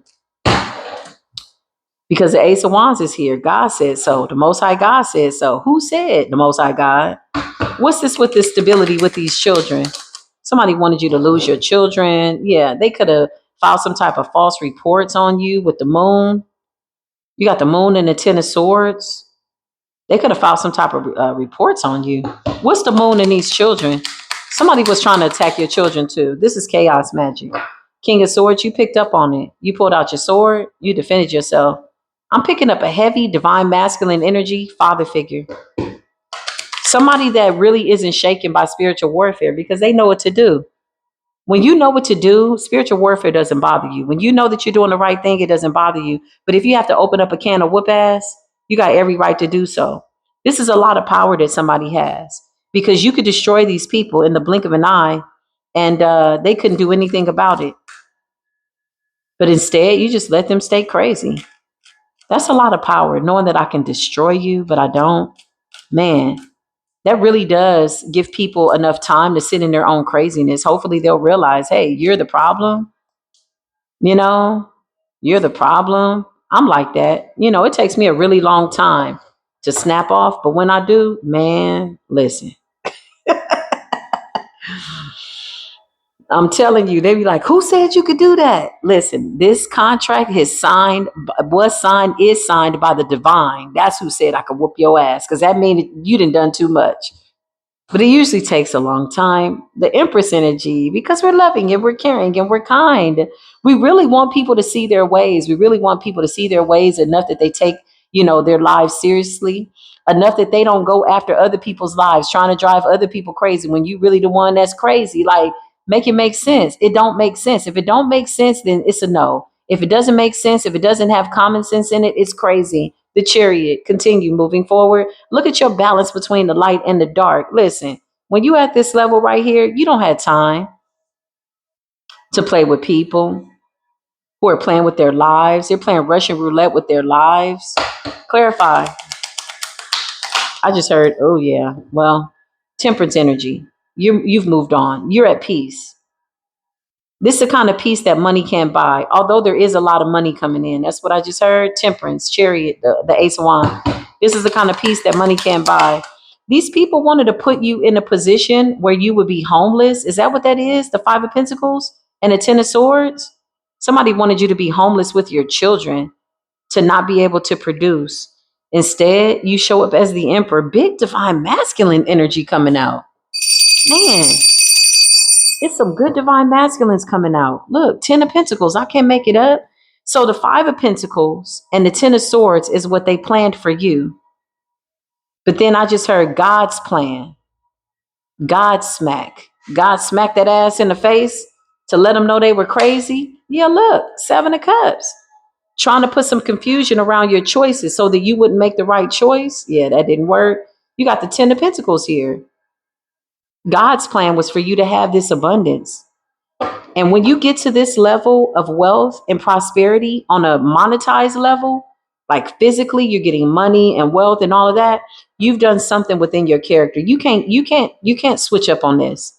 Because the Ace of Wands is here. God said so. The Most High God said so. Who said the Most High God? What's this with this stability with these children? Somebody wanted you to lose your children. Yeah, they could have filed some type of false reports on you with the moon. You got the moon and the Ten of Swords. They could have filed some type of reports on you. What's the moon and these children? Somebody was trying to attack your children too. This is chaos magic. King of Swords, you picked up on it. You pulled out your sword. You defended yourself. I'm picking up a heavy divine masculine energy father figure. Somebody that really isn't shaken by spiritual warfare because they know what to do. When you know what to do, spiritual warfare doesn't bother you. When you know that you're doing the right thing, it doesn't bother you. But if you have to open up a can of whoop ass, you got every right to do so. This is a lot of power that somebody has. because you could destroy these people in the blink of an eye, and they couldn't do anything about it. But instead, you just let them stay crazy. That's a lot of power, knowing that I can destroy you, but I don't. Man, that really does give people enough time to sit in their own craziness. Hopefully, they'll realize, hey, you're the problem. You know, you're the problem. I'm like that. It takes me a really long time to snap off. But when I do, man, listen, I'm telling you, they be like, who said you could do that? Listen, this contract is signed by the divine. That's who said I could whoop your ass. Because that means you done too much. But it usually takes a long time. The Empress energy, because we're loving and we're caring and we're kind. We really want people to see their ways. We really want people to see their ways enough that they take, their lives seriously, enough that they don't go after other people's lives, trying to drive other people crazy when you really the one that's crazy. Like, make it make sense. It don't make sense. If it don't make sense, then it's a no. If it doesn't make sense, if it doesn't have common sense in it, it's crazy. The Chariot, continue moving forward. Look at your balance between the light and the dark. Listen, when you at this level right here, you don't have time to play with people who are playing with their lives. They're playing Russian roulette with their lives. Clarify. I just heard, oh yeah, well, temperance energy. You've moved on. You're at peace. This is the kind of peace that money can't buy, although there is a lot of money coming in. That's what I just heard. Temperance, Chariot, the Ace of Wands. This is the kind of peace that money can't buy. These people wanted to put you in a position where you would be homeless. Is that what that is? The Five of Pentacles and the Ten of Swords? Somebody wanted you to be homeless with your children, to not be able to produce. Instead, you show up as the Emperor. Big divine masculine energy coming out. Man, it's some good divine masculines coming out. Look, Ten of Pentacles. I can't make it up. So the Five of Pentacles and the Ten of Swords is what they planned for you. But then I just heard God's plan. God smack. God smacked that ass in the face to let them know they were crazy. Yeah, look, Seven of Cups. Trying to put some confusion around your choices so that you wouldn't make the right choice. Yeah, that didn't work. You got the Ten of Pentacles here. God's plan was for you to have this abundance. And when you get to this level of wealth and prosperity on a monetized level, like physically, you're getting money and wealth and all of that, you've done something within your character. You can't switch up on this.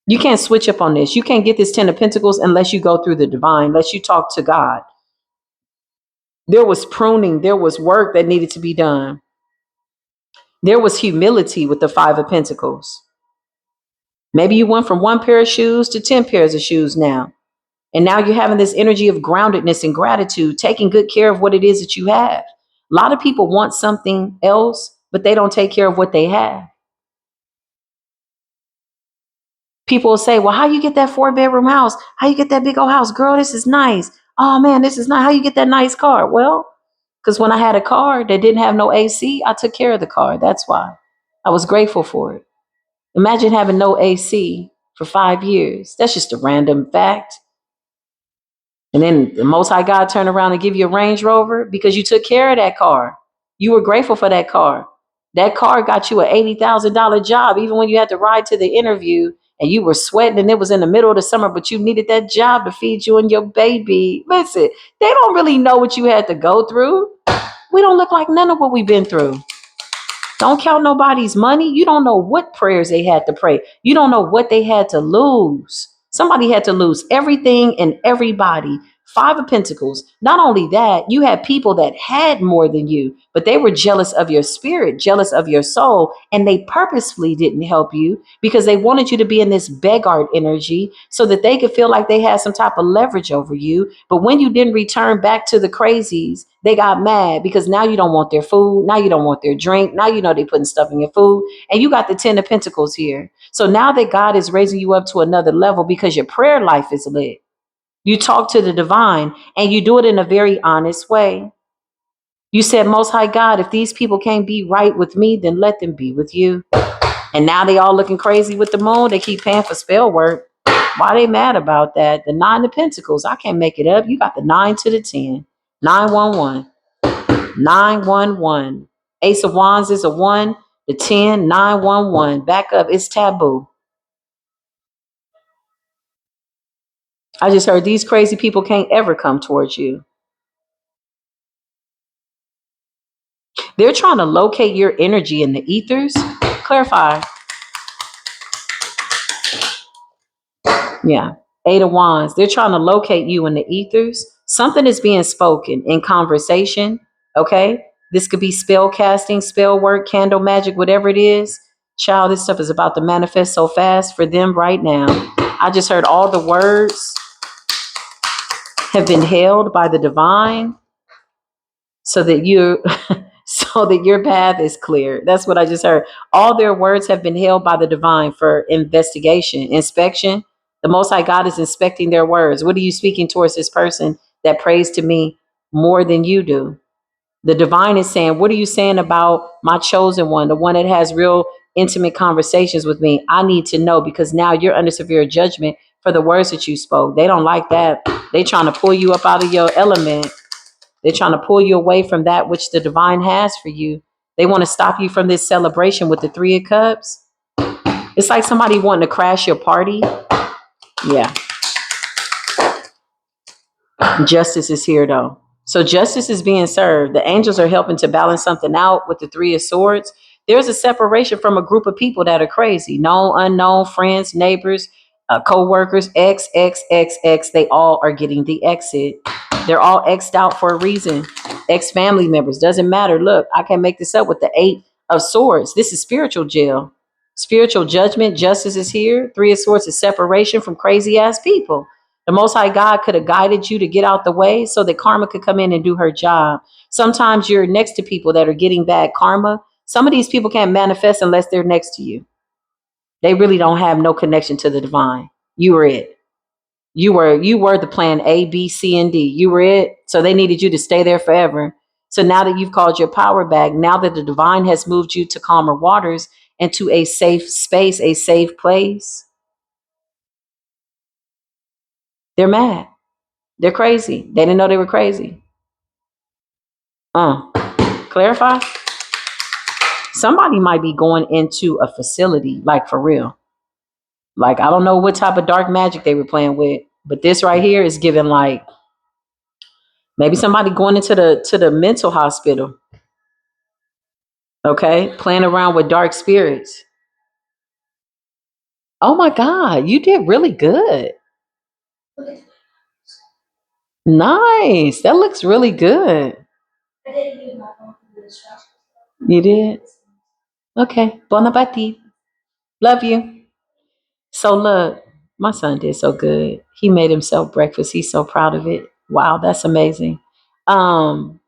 You can't switch up on this. You can't get this Ten of Pentacles unless you go through the divine, unless you talk to God. There was pruning, there was work that needed to be done. There was humility with the Five of Pentacles. Maybe you went from one pair of shoes to 10 pairs of shoes now. And now you're having this energy of groundedness and gratitude, taking good care of what it is that you have. A lot of people want something else, but they don't take care of what they have. People will say, well, how you get that 4-bedroom house? How you get that big old house? Girl, this is nice. Oh man, this is nice. How you get that nice car? Well, because when I had a car that didn't have no AC, I took care of the car. That's why. I was grateful for it. Imagine having no AC for 5 years. That's just a random fact. And then the Most High God turn around and give you a Range Rover because you took care of that car. You were grateful for that car. That car got you an $80,000 job, even when you had to ride to the interview and you were sweating and it was in the middle of the summer, but you needed that job to feed you and your baby. Listen, they don't really know what you had to go through. We don't look like none of what we've been through. Don't count nobody's money. You don't know what prayers they had to pray. You don't know what they had to lose. Somebody had to lose everything and everybody. Five of Pentacles. Not only that, you had people that had more than you, but they were jealous of your spirit, jealous of your soul, and they purposefully didn't help you because they wanted you to be in this beggar energy so that they could feel like they had some type of leverage over you. But when you didn't return back to the crazies, they got mad because now you don't want their food. Now you don't want their drink. Now you know they're putting stuff in your food. And you got the Ten of Pentacles here. So now that God is raising you up to another level because your prayer life is lit. You talk to the divine and you do it in a very honest way. You said, Most High God, if these people can't be right with me, then let them be with you. And now they all looking crazy with the moon. They keep paying for spell work. Why they mad about that? The Nine of Pentacles. I can't make it up. You got the 9 to the 10. 911. 911. Ace of Wands is a 1. The 10, 911. Back up. It's taboo. I just heard these crazy people can't ever come towards you. They're trying to locate your energy in the ethers. Clarify. Yeah. Eight of Wands. They're trying to locate you in the ethers. Something is being spoken in conversation. Okay. This could be spell casting, spell work, candle magic, whatever it is. Child, this stuff is about to manifest so fast for them right now. I just heard all the words have been held by the divine so that you so that your path is clear. That's what I just heard. All their words have been held by the divine for investigation, inspection. The Most High God is inspecting their words. What are you speaking towards this person that prays to me more than you do? The divine is saying, what are you saying about my chosen one, the one that has real intimate conversations with me? I need to know because now you're under severe judgment for the words that you spoke. They don't like that. They trying to pull you up out of your element. They're trying to pull you away from that which the divine has for you. They want to stop you from this celebration with the Three of Cups. It's like somebody wanting to crash your party. Yeah. Justice is here though. So justice is being served. The angels are helping to balance something out with the Three of Swords. There's a separation from a group of people that are crazy. Known, unknown, friends, neighbors, co-workers, X. They all are getting the exit. They're all X'd out for a reason. Ex-family members. Doesn't matter. Look, I can make this up with the Eight of Swords. This is spiritual jail. Spiritual judgment. Justice is here. Three of Swords is separation from crazy ass people. The Most High God could have guided you to get out the way so that karma could come in and do her job. Sometimes you're next to people that are getting bad karma. Some of these people can't manifest unless they're next to you. They really don't have no connection to the divine. You were it. You were the plan A, B, C, and D. You were it. So they needed you to stay there forever. So now that you've called your power back, now that the divine has moved you to calmer waters and to a safe space, a safe place, they're mad. They're crazy. They didn't know they were crazy. Clarify. Somebody might be going into a facility, like for real. Like I don't know what type of dark magic they were playing with, but this right here is giving like maybe somebody going into the mental hospital. Okay, playing around with dark spirits. Oh my God, you did really good. Nice. That looks really good. You did. Okay. Bon appetit. Love you. So look, my son did so good. He made himself breakfast. He's so proud of it. Wow, that's amazing. Um,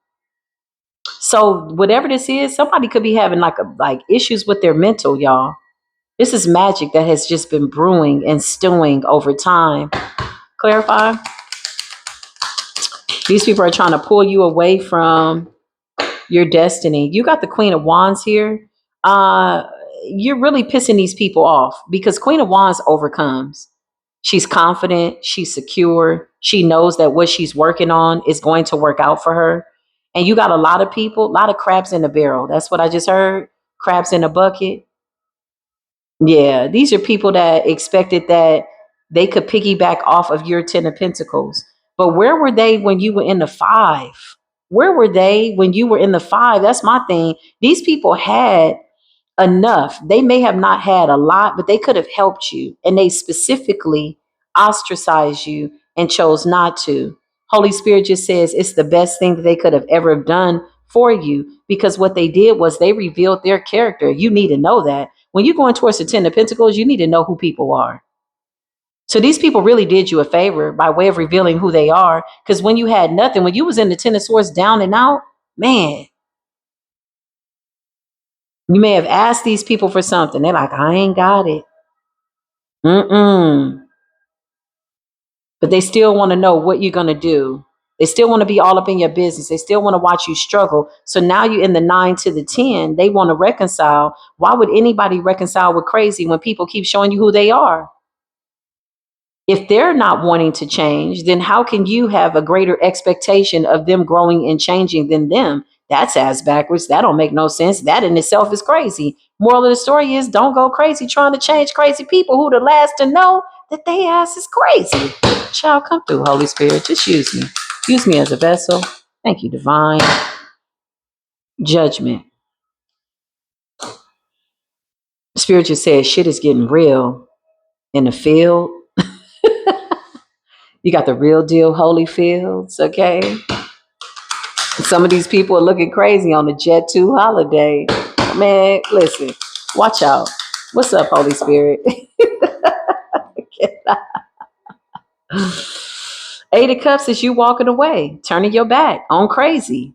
so whatever this is, somebody could be having like issues with their mental, y'all. This is magic that has just been brewing and stewing over time. Clarify. These people are trying to pull you away from your destiny. You got the Queen of Wands here. Uh, you're really pissing these people off because Queen of Wands overcomes. She's confident, she's secure, she knows that what she's working on is going to work out for her. And you got a lot of people, a lot of crabs in the barrel. That's what I just heard. Crabs in a bucket. Yeah, these are people that expected that they could piggyback off of your 10 of Pentacles. But where were they when you were in the five? Where were they when you were in the five? That's my thing. These people had enough. They may have not had a lot, but they could have helped you. And they specifically ostracized you and chose not to. Holy Spirit just says it's the best thing that they could have ever done for you because what they did was they revealed their character. You need to know that. When you're going towards the 10 of Pentacles, you need to know who people are. So these people really did you a favor by way of revealing who they are. Because when you had nothing, when you was in the 10 of Swords down and out, man, you may have asked these people for something. They're like, I ain't got it. Mm-mm. But they still want to know what you're going to do. They still want to be all up in your business. They still want to watch you struggle. So now you're in the 9 to the 10. They want to reconcile. Why would anybody reconcile with crazy when people keep showing you who they are? If they're not wanting to change, then how can you have a greater expectation of them growing and changing than them? That's ass backwards. That don't make no sense. That in itself is crazy. Moral of the story is don't go crazy trying to change crazy people who the last to know that they ass is crazy. Child, come through, Holy Spirit. Just use me. Use me as a vessel. Thank you, divine judgment. Spirit just said shit is getting real in the field. You got the real deal holy fields, okay? Some of these people are looking crazy on the Jet 2 holiday. Man, listen, watch out. What's up, Holy Spirit? Eight of Cups is you walking away, turning your back on crazy.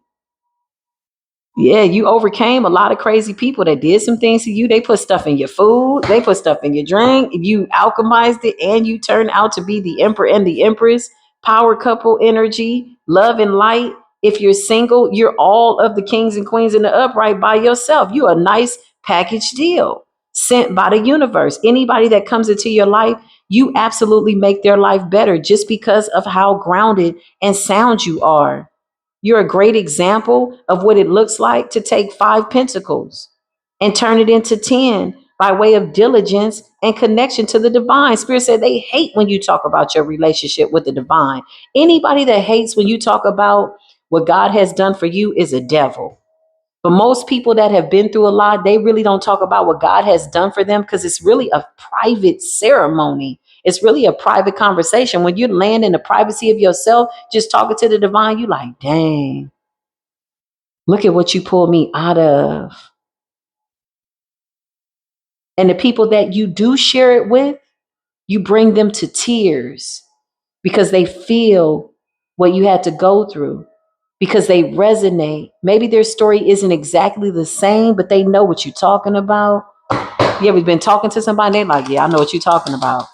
Yeah, you overcame a lot of crazy people that did some things to you. They put stuff in your food, they put stuff in your drink. You alchemized it and you turned out to be the emperor and the empress, power couple energy, love and light. If you're single, you're all of the kings and queens in the upright by yourself. You a nice package deal sent by the universe. Anybody that comes into your life, you absolutely make their life better just because of how grounded and sound you are. You're a great example of what it looks like to take five pentacles and turn it into 10 by way of diligence and connection to the divine. Spirit said they hate when you talk about your relationship with the divine. Anybody that hates when you talk about what God has done for you is a devil. But most people that have been through a lot, they really don't talk about what God has done for them because it's really a private ceremony. It's really a private conversation. When you land in the privacy of yourself, just talking to the divine, you like, dang, look at what you pulled me out of. And the people that you do share it with, you bring them to tears because they feel what you had to go through, because they resonate. Maybe their story isn't exactly the same, but they know what you're talking about. Yeah, we've been talking to somebody, they're like, yeah, I know what you're talking about.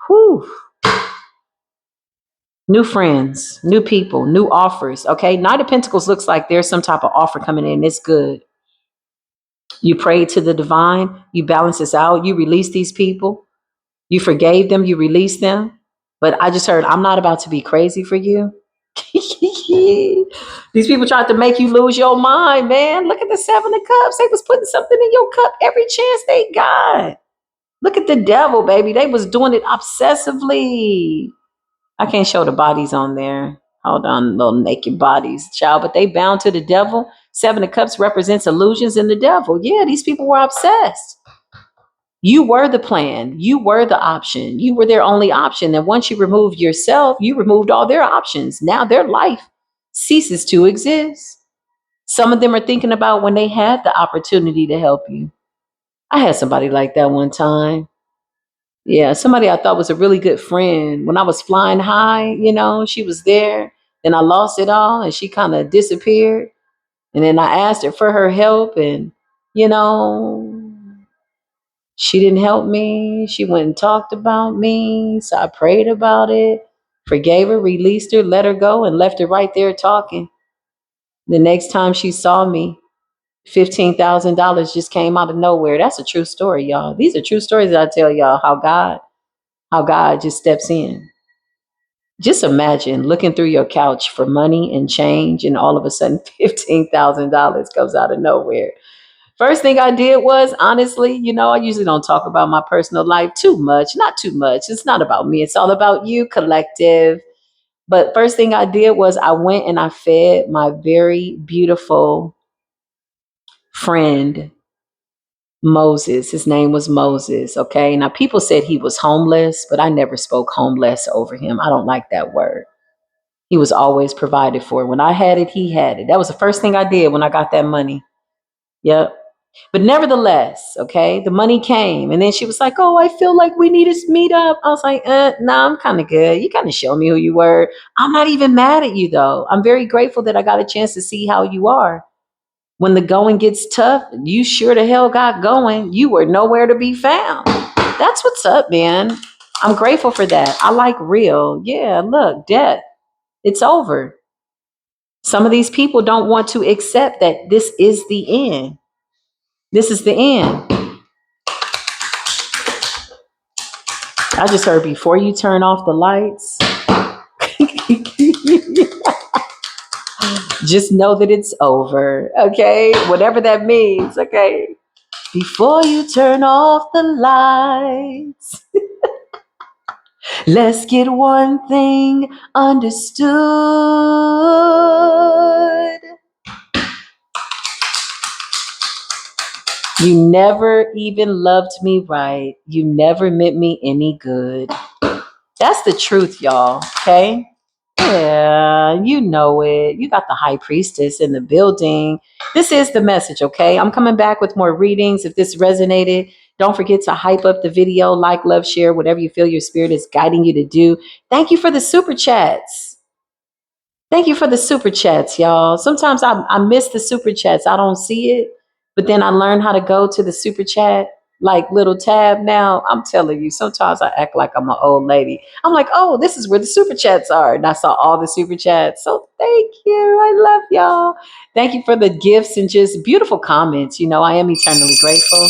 Whew. New friends, new people, new offers. Okay. Knight of Pentacles looks like there's some type of offer coming in. It's good. You prayed to the divine, you balance this out, you release these people, you forgave them, you released them. But I just heard, I'm not about to be crazy for you. These people tried to make you lose your mind, man. Look at the Seven of Cups. They was putting something in your cup every chance they got. Look at the devil, baby. They was doing it obsessively. I can't show the bodies on there. Hold on, little naked bodies, child. But they bound to the devil. Seven of Cups represents illusions in the devil. Yeah, these people were obsessed. You were the plan. You were the option. You were their only option. And once you removed yourself, you removed all their options. Now their life ceases to exist. Some of them are thinking about when they had the opportunity to help you. I had somebody like that one time. Yeah, somebody I thought was a really good friend. When I was flying high, she was there. Then I lost it all and she kind of disappeared. And then I asked her for her help and, you know, she didn't help me. She went and talked about me. So I prayed about it, forgave her, released her, let her go, and left her right there talking. The next time she saw me, $15,000 just came out of nowhere. That's a true story, y'all. These are true stories that I tell y'all how God just steps in. Just imagine looking through your couch for money and change, and all of a sudden $15,000 comes out of nowhere. First thing I did was, honestly, I usually don't talk about my personal life too much. Not too much. It's not about me. It's all about you, collective. But first thing I did was I went and I fed my very beautiful friend, Moses. His name was Moses. Okay. Now, people said he was homeless, but I never spoke homeless over him. I don't like that word. He was always provided for. When I had it, he had it. That was the first thing I did when I got that money. Yep. But nevertheless, okay, the money came. And then she was like, oh, I feel like we need to meet up. I was like, nah, I'm kind of good. You kind of show me who you were. I'm not even mad at you, though. I'm very grateful that I got a chance to see how you are. When the going gets tough, you sure the hell got going. You were nowhere to be found. That's what's up, man. I'm grateful for that. I like real. Yeah, look, death. It's over. Some of these people don't want to accept that this is the end. This is the end. I just heard before you turn off the lights, Just know that it's over, okay? Whatever that means, okay? Before you turn off the lights, let's get one thing understood. You never even loved me right. You never meant me any good. That's the truth, y'all, okay? Yeah, you know it. You got the high priestess in the building. This is the message, okay? I'm coming back with more readings. If this resonated, don't forget to hype up the video, like, love, share, whatever you feel your spirit is guiding you to do. Thank you for the super chats. Thank you for the super chats, y'all. Sometimes I miss the super chats. I don't see it, but then I learn how to go to the super chat, like little tab now. I'm telling you, sometimes I act like I'm an old lady. I'm like, oh, this is where the super chats are. And I saw all the super chats. So thank you. I love y'all. Thank you for the gifts and just beautiful comments. I am eternally grateful.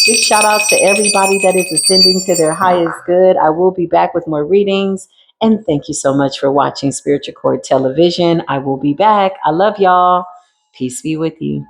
Big shout out to everybody that is ascending to their highest good. I will be back with more readings. And thank you so much for watching Spiritual Court Television. I will be back. I love y'all. Peace be with you.